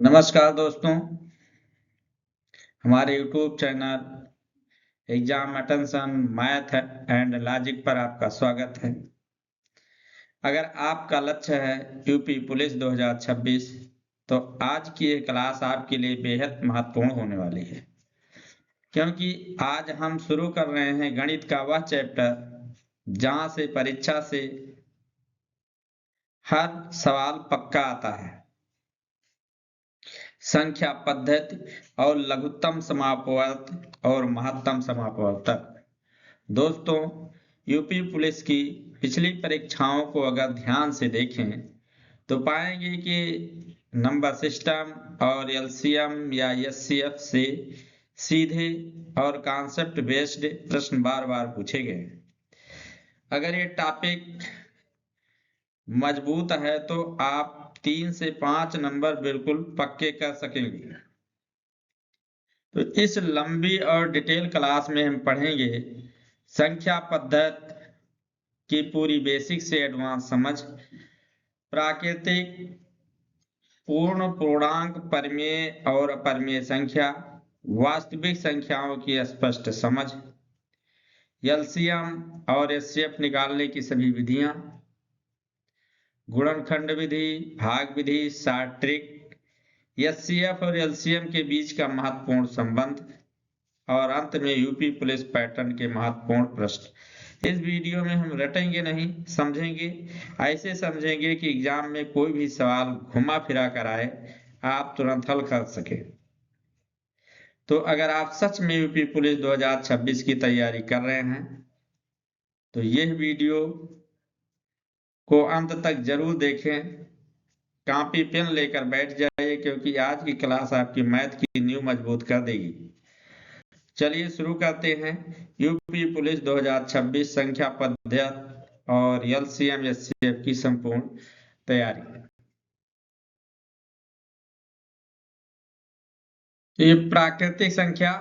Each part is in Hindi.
नमस्कार दोस्तों, हमारे YouTube channel exam attention math and logic पर आपका स्वागत है। अगर आपका लक्ष्य है यूपी पुलिस 2026 तो आज की ये क्लास आपके लिए बेहद महत्वपूर्ण होने वाली है, क्योंकि आज हम शुरू कर रहे हैं गणित का वह चैप्टर जहां से परीक्षा से हर सवाल पक्का आता है। संख्या पद्धति और लघुत्तम समापवर्त और महत्तम समापवर्त तक। दोस्तों, यूपी पुलिस की पिछली परीक्षाओं को अगर ध्यान से देखें तो पाएंगे कि नंबर सिस्टम और एलसीएम या एचसीएफ से सीधे और कॉन्सेप्ट बेस्ड प्रश्न बार बार पूछे गए। अगर ये टॉपिक मजबूत है तो आप 3 से 5 नंबर बिल्कुल पक्के कर सकेंगे। तो इस लंबी और डिटेल क्लास में हम पढ़ेंगे संख्या पद्धति की पूरी बेसिक से एडवांस समझ, प्राकृतिक, पूर्ण पूर्णांक, परिमेय और अपरिमेय संख्या, वास्तविक संख्याओं की स्पष्ट समझ, एलसीएम और एचसीएफ निकालने की सभी विधियां, गुणनखंड विधि, भाग विधि, शॉर्ट ट्रिक, एचसीएफ और एलसीएम के बीच का महत्वपूर्ण संबंध और अंत में यूपी पुलिस पैटर्न के महत्वपूर्ण प्रश्न। इस वीडियो में हम रटेंगे नहीं, समझेंगे। ऐसे समझेंगे कि एग्जाम में कोई भी सवाल घुमा फिरा कर आए, आप तुरंत हल कर सके। तो अगर आप सच में यूपी पुलिस 2026 की तैयारी कर रहे हैं तो यह वीडियो को अंत तक जरूर देखें। कॉपी पेन लेकर बैठ जाइए, क्योंकि आज की क्लास आपकी मैथ की नींव मजबूत कर देगी। चलिए शुरू करते हैं। यूपी पुलिस 2026 संख्या पद्धति और एलसीएम एचसीएफ की संपूर्ण तैयारी। तो ये प्राकृतिक संख्या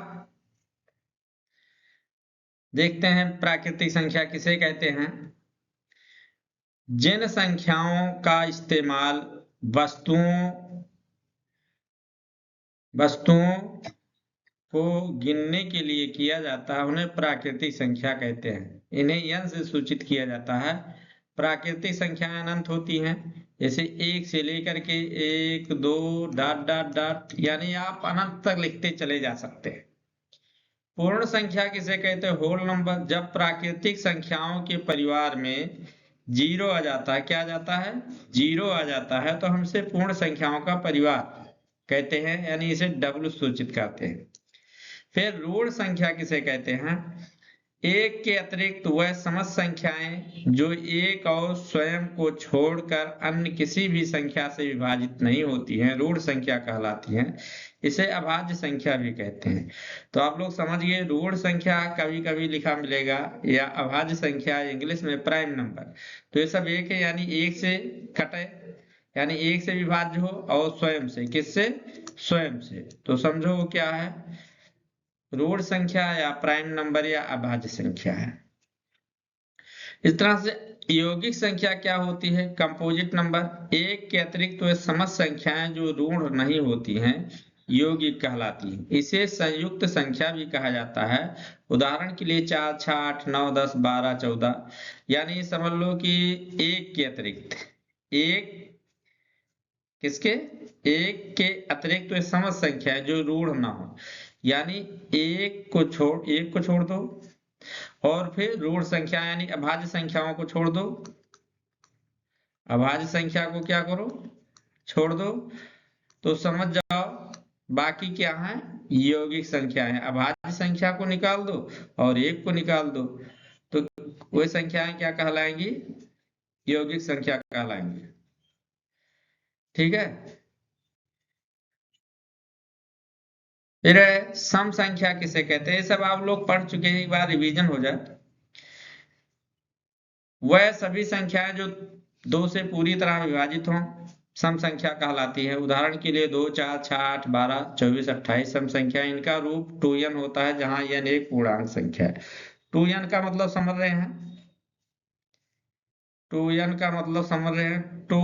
देखते हैं। प्राकृतिक संख्या किसे कहते हैं? जिन संख्याओं का इस्तेमाल वस्तुओं को गिनने के लिए किया जाता है उन्हें प्राकृतिक संख्या कहते हैं। इन्हें n से सूचित किया जाता है। प्राकृतिक संख्याएं अनंत होती हैं, जैसे 1 से लेकर के 1 2 डॉट डॉट डॉट, यानी आप अनंत तक लिखते चले जा सकते हैं। पूर्ण संख्या किसे कहते हैं? Whole number. जब प्राकृतिक संख्याओं के परिवार में जीरो आ जाता है, क्या आ जाता है? जीरो आ जाता है, तो हम इसे पूर्ण संख्याओं का परिवार कहते हैं, यानी इसे W सूचित करते हैं। फिर ऋण संख्या किसे कहते हैं? एक के अतिरिक्त वह समस्त संख्याएं जो एक और स्वयं को छोड़कर अन्य किसी भी संख्या से विभाजित नहीं होती हैं, ऋण संख्या कहलाती हैं। इसे अभाज्य संख्या भी कहते हैं। तो आप लोग समझिए, ऋण संख्या कभी कभी लिखा मिलेगा, या अभाज्य संख्या इंग्लिश में प्राइम नंबर। तो ये सब एक है, यानी एक से कटे, यानी एक से विभाज्य हो, और स्वयं से। किससे? स्वयं से। तो समझो वो क्या है? ऋण संख्या या प्राइम नंबर या अभाज्य संख्या है। इस तरह से यौगिक संख्या क्या होती है? Composite number. एक के अतिरिक्त वे समस्त संख्याएं जो ऋण नहीं होती हैं यौगिक कहलाती है। इसे संयुक्त संख्या भी कहा जाता है। उदाहरण के लिए 4 6 8 9 10 12 14, यानी समझ लो कि एक के अतिरिक्त, एक किसके? एक के अतिरिक्त वे समस्त संख्या जो ऋण ना हो, यानी एक को छोड़ दो, और फिर ऋण संख्या यानी अभाज्य संख्याओं को छोड़ दो। अभाज्य संख्या को क्या करो? छोड़ दो। तो समझ जाओ बाकी क्या है? यौगिक संख्या है। अभाज्य संख्या को निकाल दो और एक को निकाल दो, तो वे संख्याएं क्या कहलाएंगी? यौगिक संख्या कहलाएंगी। ठीक है। फिर सम संख्या किसे कहते हैं? सब आप लोग पढ़ चुके हैं, एक बार रिवीजन हो जाए। वह सभी संख्याएं जो 2 से पूरी तरह विभाजित हों सम संख्या कहलाती है। उदाहरण के लिए 2 4 6 8 12 24 28 सम संख्या। इनका रूप 2n होता है, जहां n एक पूर्णांक संख्या है। 2n का मतलब समझ रहे हैं? 2n का मतलब समझ रहे हैं? 2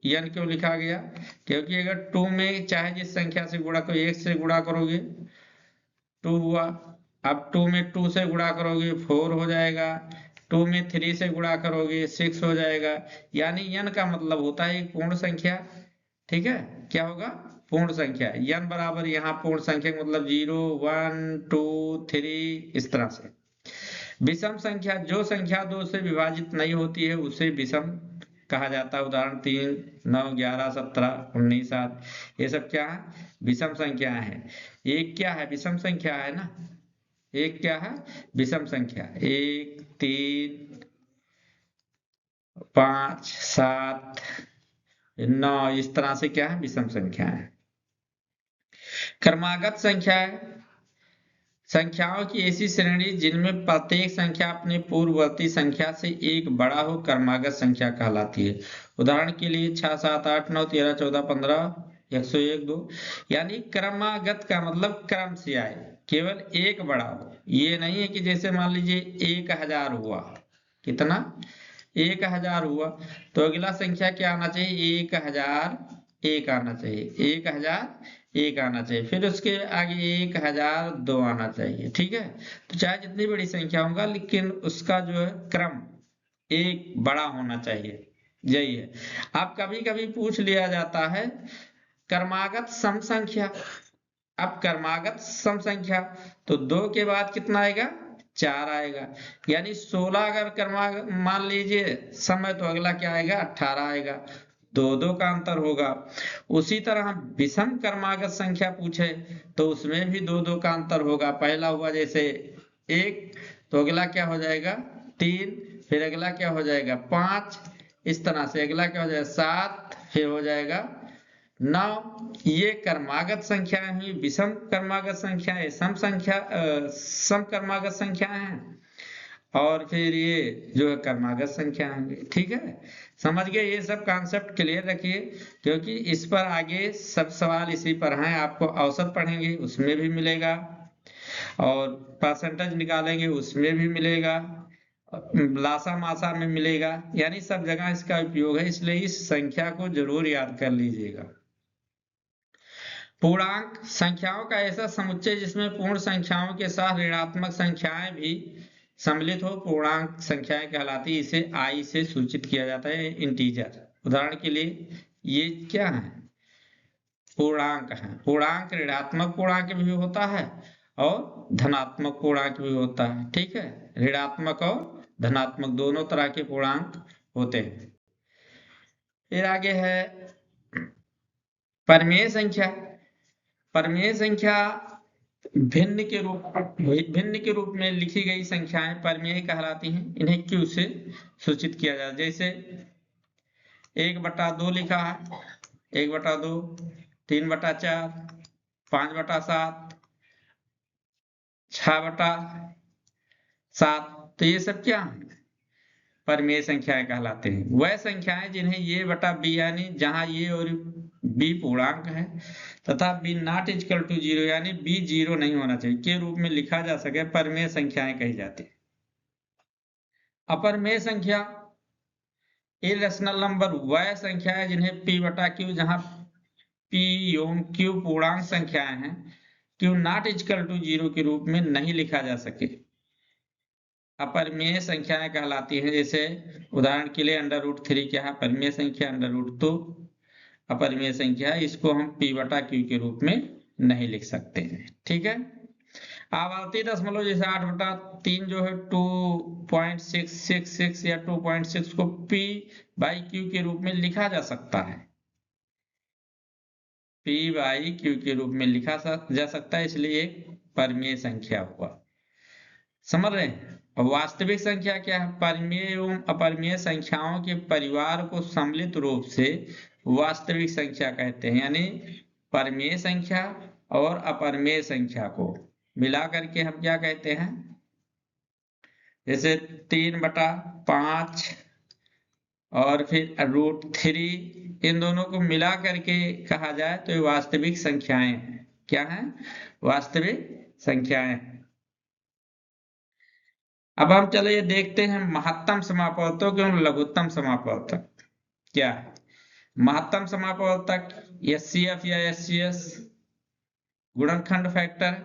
n क्यों लिखा गया? क्योंकि अगर 2 में चाहे जिस संख्या से गुणा करो, 1 से गुणा करोगे 2 हुआ, अब 2 में 2 से गुणा करोगे 4 हो जाएगा, 2 में 3 से गुणा करोगे 6 हो जाएगा। यानी n का मतलब होता है एक पूर्ण संख्या। ठीक है, क्या होगा? पूर्ण संख्या। n बराबर यहाँ पूर्ण संख्या का मतलब 0 1 2 3 इस तरह से। विषम संख्या, जो संख्या 2 से विभाजित नहीं होती है उसे विषम कहा जाता है। उदाहरण 3 9 11 17 19 7, ये सब क्या है? विषम संख्याएं हैं। एक क्या है? विषम संख्या है ना। एक क्या है? विषम संख्या। 1 3 5 7 9 इस तरह से क्या है? विषम संख्या है। क्रमागत संख्या है संख्याओं की ऐसी श्रेणी जिनमें प्रत्येक संख्या अपने पूर्ववर्ती संख्या से एक बड़ा हो, क्रमागत संख्या कहलाती है। उदाहरण के लिए 6 7 8 9 13 14 15 101 2। यानी क्रमागत का मतलब क्रम से आए, केवल एक बड़ा हो। ये नहीं है कि जैसे मान लीजिए 1000 हुआ, कितना? 1000 हुआ, तो अगला संख्या क्या आना चाहिए? 1001 आना चाहिए, 1001 आना चाहिए, फिर उसके आगे 1002 आना चाहिए। ठीक है, तो चाहे जितनी बड़ी संख्या होगा लेकिन उसका जो है क्रम एक बड़ा होना चाहिए, यही है। अब कभी कभी पूछ लिया जाता है क्रमागत सम संख्या। अब क्रमागत सम संख्या तो 2 के बाद कितना आएगा? 4 आएगा। यानी 16 अगर क्रमागत मान लीजिए समय, तो अगला क्या आएगा? 18 आएगा। 2 का अंतर होगा। उसी तरह विषम क्रमागत संख्या पूछे तो उसमें भी 2 का अंतर होगा। पहला हुआ जैसे 1, तो अगला क्या हो जाएगा? 3, फिर अगला क्या हो जाएगा? 5, इस तरह से अगला क्या हो जाएगा? 7, फिर हो जाएगा 9। ये क्रमागत संख्याएं हुई। विषम क्रमागत संख्याएं सम क्रमागत संख्याएं हैं, और फिर ये जो है क्रमागत संख्याएं होंगी। ठीक है, समझ गए? ये सब कॉन्सेप्ट क्लियर रखिए, क्योंकि इस पर आगे सब सवाल इसी पर हैं। आपको औसत पढ़ेंगे उसमें भी मिलेगा, और परसेंटेज निकालेंगे उसमें भी मिलेगा, लासा मासा में मिलेगा, यानी सब जगह इसका उपयोग है। इसलिए इस संख्या को जरूर याद कर लीजिएगा। पूर्णांक संख्याओं का ऐसा समुच्चय जिसमें पूर्ण संख्याओं के साथ ऋणात्मक संख्याएं भी सम्मिलित हो, पूर्णांक संख्याएं कहलाती है। इसे आई से सूचित किया जाता है, इंटीजर। उदाहरण के लिए ये क्या है? पूर्णांक है। पूर्णांक ऋणात्मक पूर्णांक भी होता है और धनात्मक पूर्णांक भी होता है। ठीक है, ऋणात्मक और धनात्मक दोनों तरह के पूर्णांक होते हैं। फिर आगे है परिमेय संख्या। परिमेय संख्या भिन्न के रूप में लिखी गई संख्याएं परिमेय कहलाती हैं। इन्हें क्यू से सूचित किया जाता है। जैसे 1/2 लिखा है, 1/2, 3/4, 5/7, 6/7, तो ये सब क्या है? परिमेय संख्याएं कहलाते हैं। वह संख्याएं जिन्हें ये बटा बी, यानी जहां ये और बी पूर्णांक है तथा बी नॉट इक्वल टू 0, यानी बी 0 नहीं होना चाहिए, के रूप में लिखा जा सके, परिमेय संख्याएं कही जाती है। अपरिमेय संख्या इरेशनल नंबर वह संख्या है जिन्हें p/q, जहां p एवं q पूर्णांक संख्याएं हैं, q नॉट इक्वल टू 0 के रूप में नहीं लिखा जा सके, अपरिमेय संख्याएं कहलाती हैं। जैसे उदाहरण के लिए √3 क्या है? परिमेय संख्या। √2 अपरिमेय संख्या है, इसको हम p/q के रूप में नहीं लिख सकते हैं। ठीक है, आवर्ती दशमलव जैसे 8/3 जो है 2.666 या 2.6 को p/q के रूप में लिखा जा सकता है, p/q के रूप में लिखा जा सकता है, इसलिए एक परिमेय संख्या हुआ। समझ रहे हैं? वास्तविक संख्या क्या है? परिमेय एवं अपरिमेय संख्याओं के परिवार को सम्मिलित रूप से वास्तविक संख्या कहते हैं। यानी परिमेय संख्या और अपरिमेय संख्या को मिला करके हम क्या कहते हैं? जैसे 3/5 और फिर √3, इन दोनों को मिला करके कहा जाए तो ये वास्तविक संख्याएं क्या हैं? वास्तविक संख्याएं। अब हम चलिए देखते हैं महत्तम समापवर्तक एवं लघुत्तम समापवर्तक क्या है। महत्तम समापवर्तक एचसीएफ या एचसीएस गुणनखंड फैक्टर,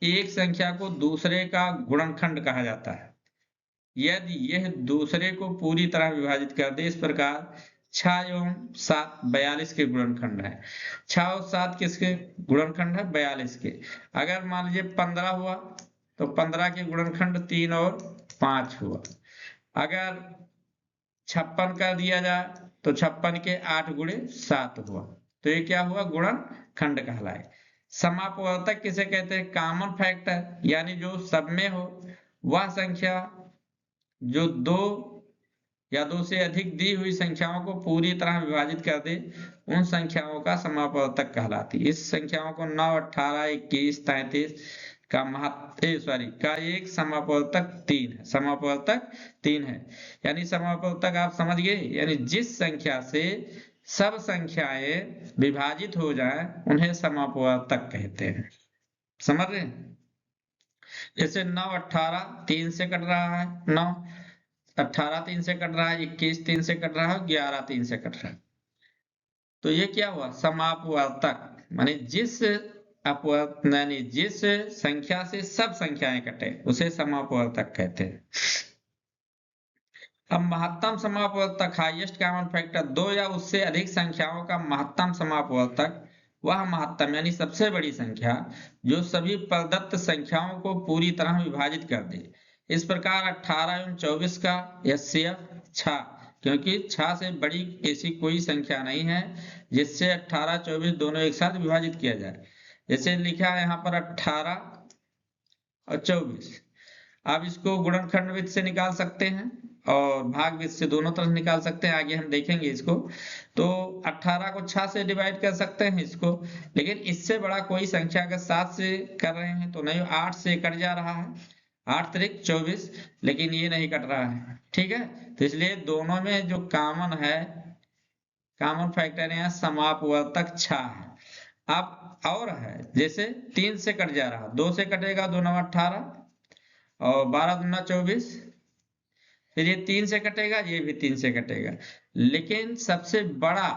एक संख्या को दूसरे का गुणनखंड कहा जाता है यदि यह दूसरे को पूरी तरह विभाजित कर दे। इस प्रकार 6 एवं 7 42 के गुणनखंड है। 6 और 7 किसके गुणनखंड है? 42 के। अगर मान लीजिए 15 हुआ तो 15 के गुणनखंड 3 और 5 हुआ। अगर 56 कर दिया जाए तो 56 के 8 गुणे 7 हुआ, तो ये क्या हुआ? गुणनखंड कहलाए। समापवर्तक किसे कहते हैं? कॉमन फैक्टर, यानी जो सब में हो वह संख्या जो 2 या 2 से अधिक दी हुई संख्याओं को पूरी तरह विभाजित कर दे, उन संख्याओं का समापवर्तक कहलाती है। इस संख्याओं को 9, 18, 21, 33 का एक समापवर्तक 3 है। समापवर्तक 3 है, यानी समापवर्तक आप समझ गए, यानी जिस संख्या से सब संख्याएं विभाजित हो जाएं उन्हें समापवर्तक कहते हैं। समझ रहे हैं? जैसे 9, 18 3 से कट रहा है, 9 18 3 से कट रहा है, 21 3 से कट रहा है, 11 3 से कट रहा है, तो ये क्या हुआ? समापवर्तक। माने जिस संख्या से सब संख्याएं कटे उसे समापवर्तक कहते हैं। अब महत्तम समापवर्तक, हाईएस्ट कॉमन फैक्टर, 2 या उससे अधिक संख्याओं का महत्तम समापवर्तक वह महत्तम यानी सबसे बड़ी संख्या जो सभी प्रदत्त संख्याओं को पूरी तरह विभाजित कर दे। इस प्रकार 18 एवं 24 का एचसीएफ 6, क्योंकि 6 से बड़ी ऐसी कोई संख्या नहीं है जिससे 18 24 दोनों एक साथ विभाजित किया जाए। जैसे लिखा है यहाँ पर 18 और 24। आप इसको गुणनखंड विधि से निकाल सकते हैं और भाग विधि से, दोनों तरफ निकाल सकते हैं। आगे हम देखेंगे इसको। तो 18 को 6 से डिवाइड कर सकते हैं इसको, लेकिन इससे बड़ा कोई संख्या अगर 7 से कर रहे हैं तो नहीं, 8 से कट जा रहा है, 8 त्रिक 24, लेकिन ये नहीं कट रहा है। ठीक है, तो इसलिए दोनों में जो कॉमन है, कॉमन फैक्टर यहाँ समापवर्तक 6 है। अब और है, जैसे 3 से कट जा रहा, 2 से कटेगा, 2 9 18 और 12 दूना 24, फिर ये 3 से कटेगा, ये भी 3 से कटेगा, लेकिन सबसे बड़ा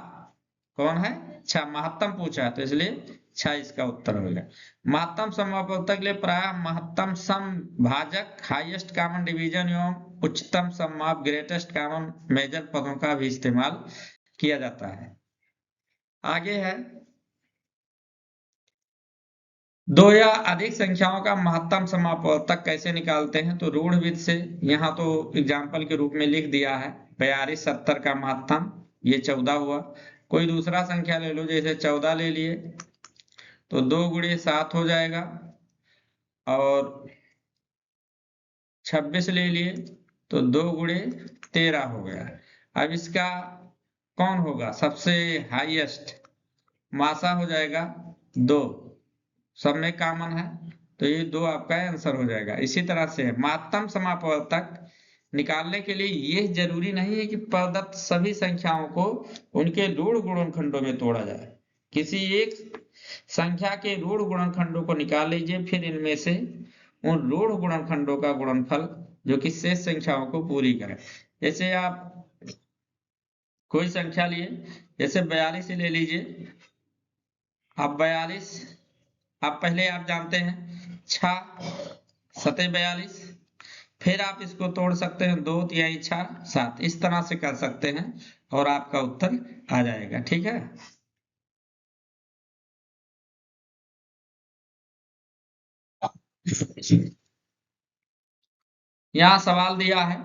कौन है? 6। महत्तम पूछा है तो इसलिए 6 इसका उत्तर होगा। महत्तम समापवर्तक के लिए प्राय महत्तम सम भाजक, हाईएस्ट कॉमन डिवीजन एवं उच्चतम सममाप, ग्रेटेस्ट कॉमन मेजर पदों का भी इस्तेमाल किया जाता है। आगे है 2 या अधिक संख्याओं का महत्तम समापवर्तक कैसे निकालते हैं? तो रूढ़ विधि से। यहाँ तो एग्जाम्पल के रूप में लिख दिया है 42 70 का महत्तम, ये 14 हुआ। कोई दूसरा संख्या ले लो, जैसे 14 ले लिए तो 2 गुणे 7 हो जाएगा, और 26 ले लिए तो 2 गुणे 13 हो गया। अब इसका कौन होगा सबसे हाईएस्ट? मासा हो जाएगा 2, सब में कॉमन है तो ये 2 आपका आंसर हो जाएगा। इसी तरह से महत्तम समापवर्तक निकालने के लिए यह जरूरी नहीं है कि प्रदत्त सभी संख्याओं को उनके ऋण गुणनखंडों में तोड़ा जाए। किसी एक संख्या के ऋण गुणनखंडों को निकाल लीजिए, फिर इनमें से उन ऋण गुणनखंडों का गुणनफल जो कि शेष संख्याओं को पूरी करे। जैसे आप कोई संख्या लिए, जैसे 42 ले लीजिए। अब 42 आप पहले आप जानते हैं 6 7 42, फिर आप इसको तोड़ सकते हैं 2 3 6 7, इस तरह से कर सकते हैं और आपका उत्तर आ जाएगा। ठीक है, यहाँ सवाल दिया है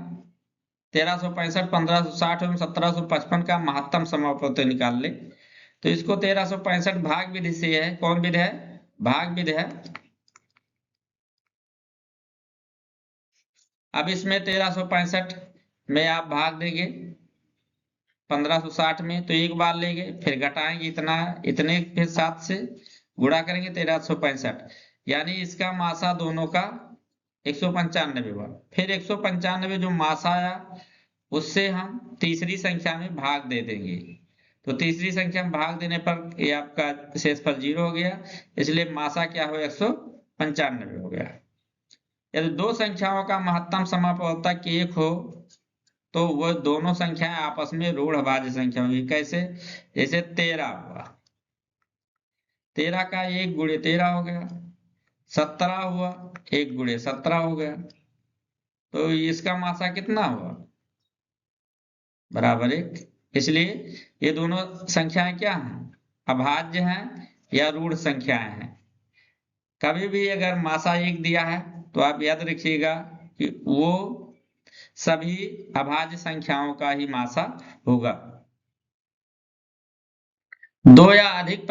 1365 1560 एवं 1755 का महत्तम समापवर्तक निकाल ले। तो इसको 1365 भाग विधि से है। कौन विधि है? भाग विधि है। अब इसमें 1365 में आप भाग देंगे 1560 में, तो एक बार लेंगे, फिर घटाएंगे इतना, इतने फिर 7 से गुणा करेंगे 1365, यानी इसका मासा दोनों का 195 हुआ। फिर 195 जो मासा आया उससे हम तीसरी संख्या में भाग दे देंगे, तो तीसरी संख्या में भाग देने पर ये आपका शेषफल 0 हो गया, इसलिए मासा क्या हो 195 हो गया। यदि 2 संख्याओं का महत्तम समापवर्तक 1 हो तो वो दोनों संख्याएं आपस में ऋण भाज्य संख्या होगी। कैसे? जैसे 13 हुआ, 13 का 1 गुणे 13 हो गया। 17 हुआ, 1 गुणे 17 हो गया। तो इसका मासा कितना हुआ? बराबर 1। इसलिए ये दोनों संख्याएं क्या हैं? अभाज्य हैं या ऋण संख्याएं हैं। कभी भी अगर मासा 1 दिया है तो आप याद रखिएगा कि वो सभी अभाज्य संख्याओं का ही मासा होगा। दो या अधिक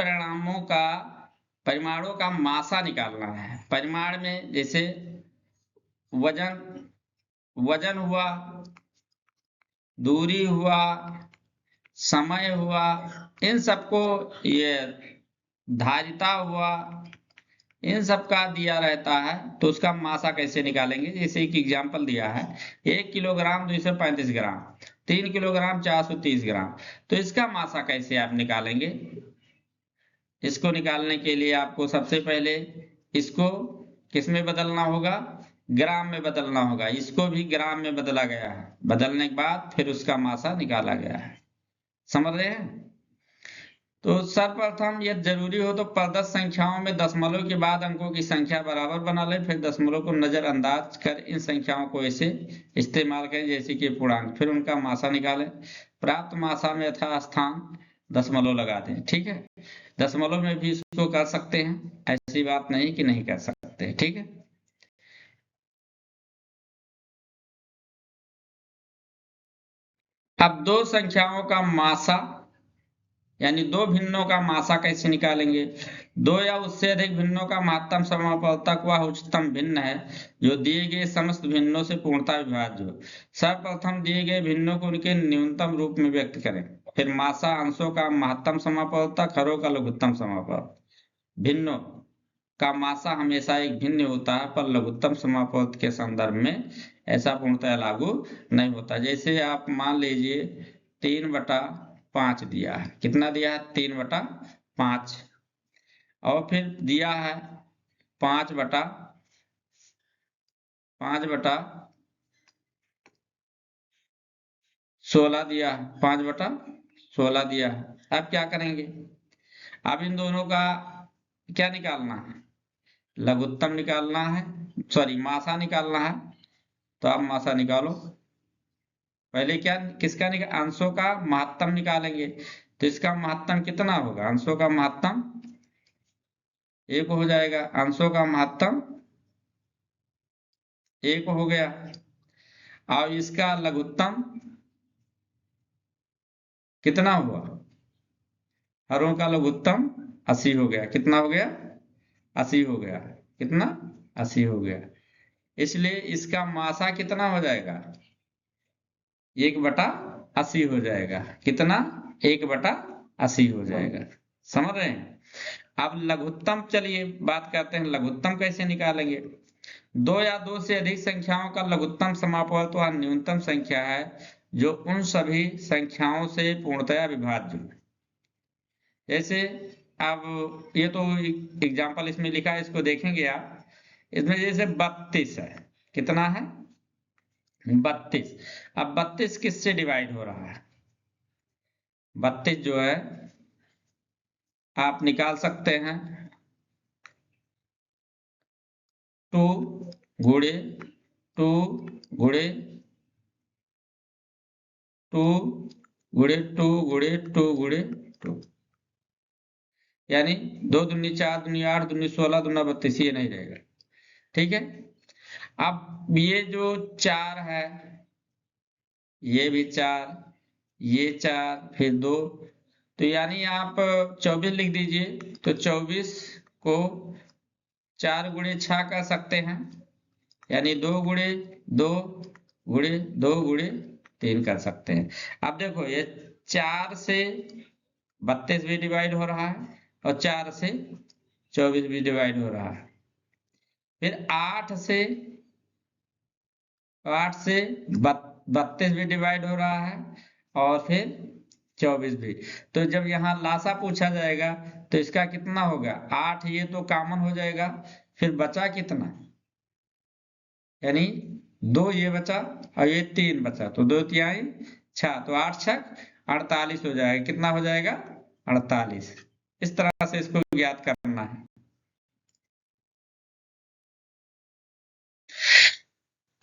परिमाणों का मासा निकालना है। परिमाण में जैसे वजन हुआ, दूरी हुआ, समय हुआ, इन सबको, ये धारिता हुआ, इन सब का दिया रहता है तो उसका मासा कैसे निकालेंगे? जैसे एक एग्जांपल दिया है, 1 किलोग्राम 235 ग्राम, 3 किलोग्राम 430 ग्राम। तो इसका मासा कैसे आप निकालेंगे? इसको निकालने के लिए आपको सबसे पहले इसको किस में बदलना होगा? ग्राम में बदलना होगा। इसको भी ग्राम में बदला गया है। बदलने के बाद फिर उसका मासा निकाला गया है। समझ रहे हैं? तो सर्वप्रथम यदि जरूरी हो तो प्रदत्त संख्याओं में दशमलव के बाद अंकों की संख्या बराबर बना लें। फिर दशमलव को नजरअंदाज कर इन संख्याओं को ऐसे इस्तेमाल करें जैसे कि पूर्णांक, फिर उनका मासा निकालें। प्राप्त मासा में यथास्थान दशमलव लगा दें। ठीक है, दशमलव में भी इसको कर सकते हैं, ऐसी बात नहीं कि नहीं कर सकते। ठीक है, अब दो संख्याओं का मासा यानी दो भिन्नों का मासा कैसे निकालेंगे? दो या उससे अधिक भिन्नों का महत्तम समापवर्तक वह उच्चतम भिन्न है जो दिए गए समस्त भिन्नों से पूर्णतः विभाज्य हो। सर्वप्रथम दिए गए भिन्नों को उनके न्यूनतम रूप में व्यक्त करें। फिर मासा अंशों का महत्तम समापवर्तक, हरों का लघुत्तम समापवर्तक। भिन्नों का मासा हमेशा एक भिन्न होता है, पर लघुत्तम समापवर्तक के संदर्भ में ऐसा पूर्णतः लागू नहीं होता। जैसे आप मान लीजिए 3/5 दिया है। कितना दिया है? 3/5। और फिर दिया है 5/16 दिया है। 5/16 दिया है। अब क्या करेंगे? अब इन दोनों का क्या निकालना है? लघुत्तम निकालना है, सॉरी मासा निकालना है। तो आप मासा निकालो। पहले क्या किसका अंशों का महत्तम निकालेंगे। तो इसका महत्तम कितना होगा? अंशों का महत्तम 1 हो जाएगा। अंशों का महत्तम 1 हो गया। और इसका लघुत्तम कितना हुआ? हरों का लघुत्तम 80 हो गया। कितना हो गया? 80 हो गया। कितना? 80 हो गया। इसलिए इसका मासा कितना हो जाएगा? 1/80 हो जाएगा। कितना? 1/80 हो जाएगा। समझ रहे हैं? अब लघुत्तम, चलिए बात करते हैं लघुत्तम कैसे निकालेंगे। दो या दो से अधिक संख्याओं का लघुत्तम समापवर्त वह न्यूनतम संख्या है जो उन सभी संख्याओं से पूर्णतया विभाज्य है। जैसे अब ये तो एग्जाम्पल इसमें लिखा है, इसको देखेंगे आप। इसमें जैसे 32 है। कितना है? 32। अब 32 किससे डिवाइड हो रहा है? 32 जो है आप निकाल सकते हैं 2 गुणे 2 गुणे 2 गुणे 2 गुणे 2 गुणे 2, यानी 2 दूनी 4 दूनी 8 दूनी 16 दूना 32, ये नहीं रहेगा। ठीक है, अब ये जो 4 है, ये भी 4, ये 4, फिर 2, तो यानी आप 24 लिख दीजिए। तो 24 को 4 गुणे 6 कर सकते हैं, यानी 2 गुणे 2 गुणे 2 गुणे 3 कर सकते हैं। अब देखो ये 4 से 32 भी डिवाइड हो रहा है और 4 से 24 भी डिवाइड हो रहा है। फिर 8 से 32 भी डिवाइड हो रहा है और फिर 24 भी। तो जब यहाँ लासा पूछा जाएगा तो इसका कितना होगा? 8, ये तो कॉमन हो जाएगा। फिर बचा कितना? यानी 2 ये बचा और ये 3 बचा, तो 2 तिहाई 6, तो 8 छक 48 हो जाएगा। कितना हो जाएगा? 48। इस तरह से इसको ज्ञात करना है।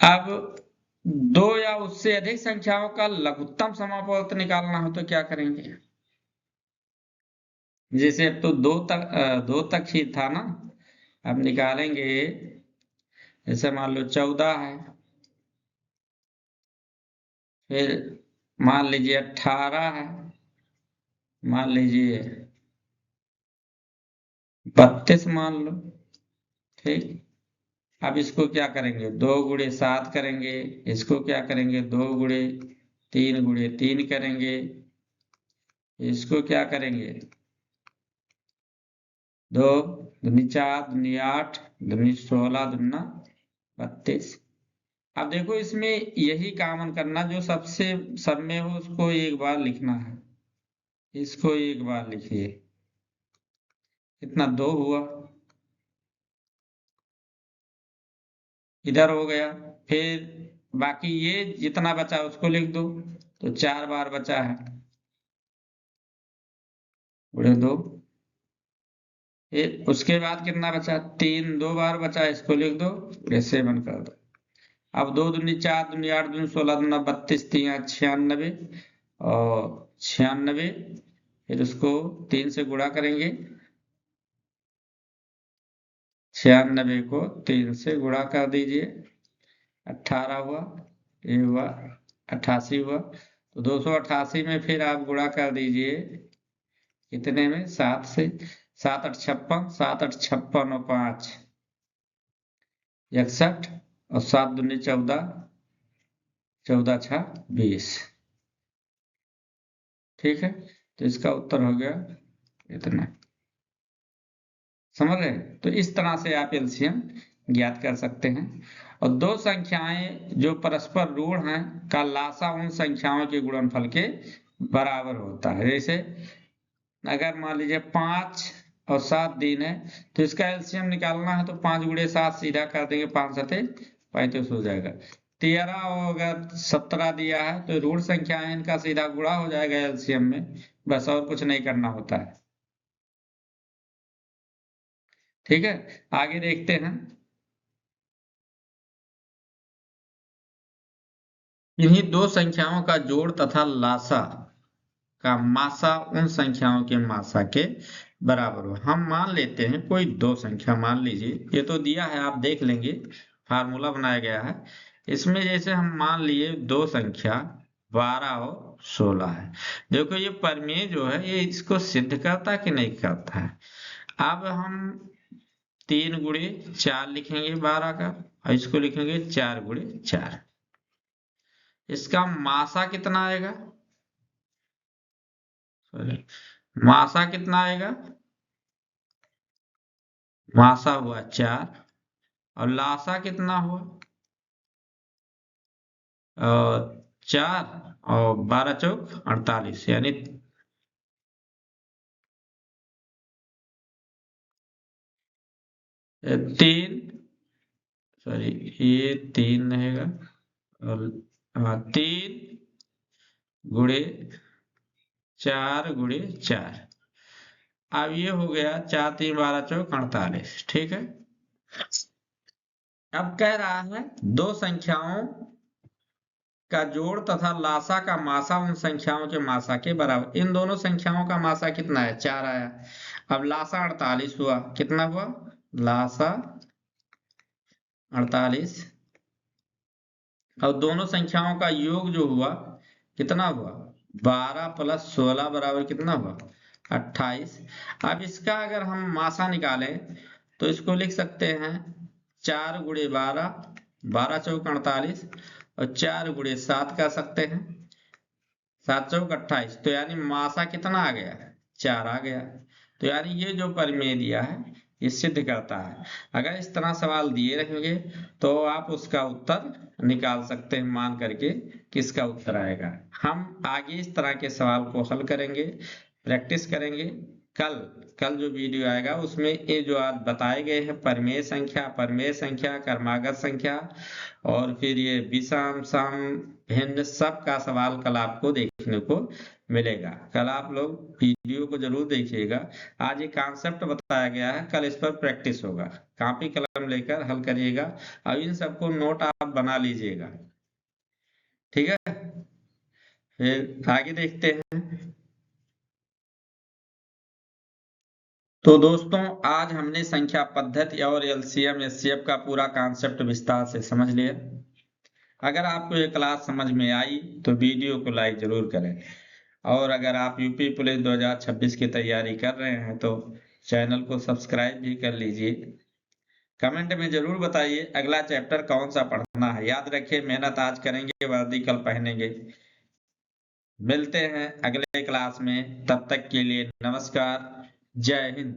अब 2 या उससे अधिक संख्याओं का लघुत्तम समापवर्त निकालना हो तो क्या करेंगे? जैसे अब तो 2 तक ही था ना, अब निकालेंगे। जैसे मान लो 14 है, फिर मान लीजिए 18 है, मान लीजिए 32 मान लो। ठीक, अब इसको क्या करेंगे? 2 गुणे 7 करेंगे। इसको क्या करेंगे? 2 गुणे 3 करेंगे। इसको क्या करेंगे? 2 दूनी 4 दूनी 8 दूनी 16 दूना 32। अब देखो इसमें यही कॉमन करना, जो सबसे सब में हो उसको एक बार लिखना है। इसको एक बार लिखिए, कितना 2 हुआ, इधर हो गया। फिर बाकी ये जितना बचा उसको लिख दो, तो 4 बार बचा है, गुणे 2। फिर उसके बाद कितना बचा? 3 2 बार बचा, इसको लिख दो, गुणे 7 कर दो। अब 2 दूनी 4 दूनी 8 दूनी 16 दूना 32 3 96 और 96। फिर उसको 3 से गुणा करेंगे, 96 को 3 से गुणा कर दीजिए, 18 हुआ, ये हुआ 88 हुआ। तो 288 में फिर आप गुणा कर दीजिए, कितने में? 7 से। 7 8 56, 7 8 56 और 5 61 और 7 दूनी 14, 14 6 20। ठीक है, तो इसका उत्तर हो गया इतना। समझ रहे? तो इस तरह से आप एलसीएम ज्ञात कर सकते हैं। और 2 संख्याएं जो परस्पर ऋण हैं का लासा उन संख्याओं के गुणनफल के बराबर होता है। जैसे अगर मान लीजिए 5 और 7 दिन है, तो इसका एलसीएम निकालना है तो 5 गुणे 7 सीधा कर देंगे, 5 7 35 हो जाएगा। 13 और अगर 17 दिया है तो ऋण संख्या है, इनका सीधा गुणा हो जाएगा एलसीएम में, बस और कुछ नहीं करना होता है। ठीक है, आगे देखते हैं। इन्हीं 2 संख्याओं का जोड़ तथा लासा का मासा उन संख्याओं के मासा के बराबर हो। हम मान लेते हैं कोई 2 संख्या मान लीजिए, ये तो दिया है आप देख लेंगे, फार्मूला बनाया गया है। इसमें जैसे हम मान लिए 2 संख्या 12 और 16 है। देखो ये प्रमेय जो है ये इसको सिद्ध करता कि नहीं करता है। अब हम 3 गुणे 4 लिखेंगे 12 का, और इसको लिखेंगे 4 गुणे 4। इसका मासा कितना आएगा? मासा कितना आएगा? मासा हुआ 4 और लासा कितना हुआ? 4 और 12 चौक 48, यानी 3, सॉरी ये 3 रहेगा, और 3 गुणे 4 गुणे 4। अब ये हो गया 4 3 12 चौक 48। ठीक है, अब कह रहा है 2 संख्याओं का जोड़ तथा लासा का मासा उन संख्याओं के मासा के बराबर। इन दोनों संख्याओं का मासा कितना है? 4 आया। अब लासा 48 हुआ, कितना हुआ? लासा 48। और दोनों संख्याओं का योग जो हुआ कितना हुआ? 12 प्लस 16 बराबर कितना हुआ? 28। अब इसका अगर हम मासा निकालें तो इसको लिख सकते हैं 4 गुणे 12, 12 चौक 48, और 4 गुणे 7 कर सकते हैं, 7 चौक 28। तो यानी मासा कितना आ गया? 4 आ गया। तो यानी ये जो प्रमेय दिया है ये सिद्ध करता है। अगर इस तरह सवाल दिए रहेंगे तो आप उसका उत्तर निकाल सकते हैं मान करके किसका उत्तर आएगा। हम आगे इस तरह के सवाल को हल करेंगे, प्रैक्टिस करेंगे। कल कल जो वीडियो आएगा उसमें ये जो आज बताए गए हैं परमेय संख्या, क्रमागत संख्या और फिर ये विषम, सम, भिन्न सब का सवाल कल आपको देखने को मिलेगा। कल आप लोग वीडियो को जरूर देखिएगा। आज ये कॉन्सेप्ट बताया गया है, कल इस पर प्रैक्टिस होगा। कॉपी कलम लेकर हल करिएगा। अब इन सबको नोट आप बना लीजिएगा, ठीक है। फिर आगे देखते हैं। तो दोस्तों, आज हमने संख्या पद्धति और एलसीएम एचसीएफ का पूरा कॉन्सेप्ट विस्तार से समझ लिया। अगर आपको ये क्लास समझ में आई तो वीडियो को लाइक जरूर करें, और अगर आप यूपी पुलिस 2026 की तैयारी कर रहे हैं तो चैनल को सब्सक्राइब भी कर लीजिए। कमेंट में जरूर बताइए अगला चैप्टर कौन सा पढ़ना है। याद रखिए, मेहनत आज करेंगे, वर्दी कल पहनेंगे। मिलते हैं अगले क्लास में, तब तक के लिए नमस्कार, जय हिंद।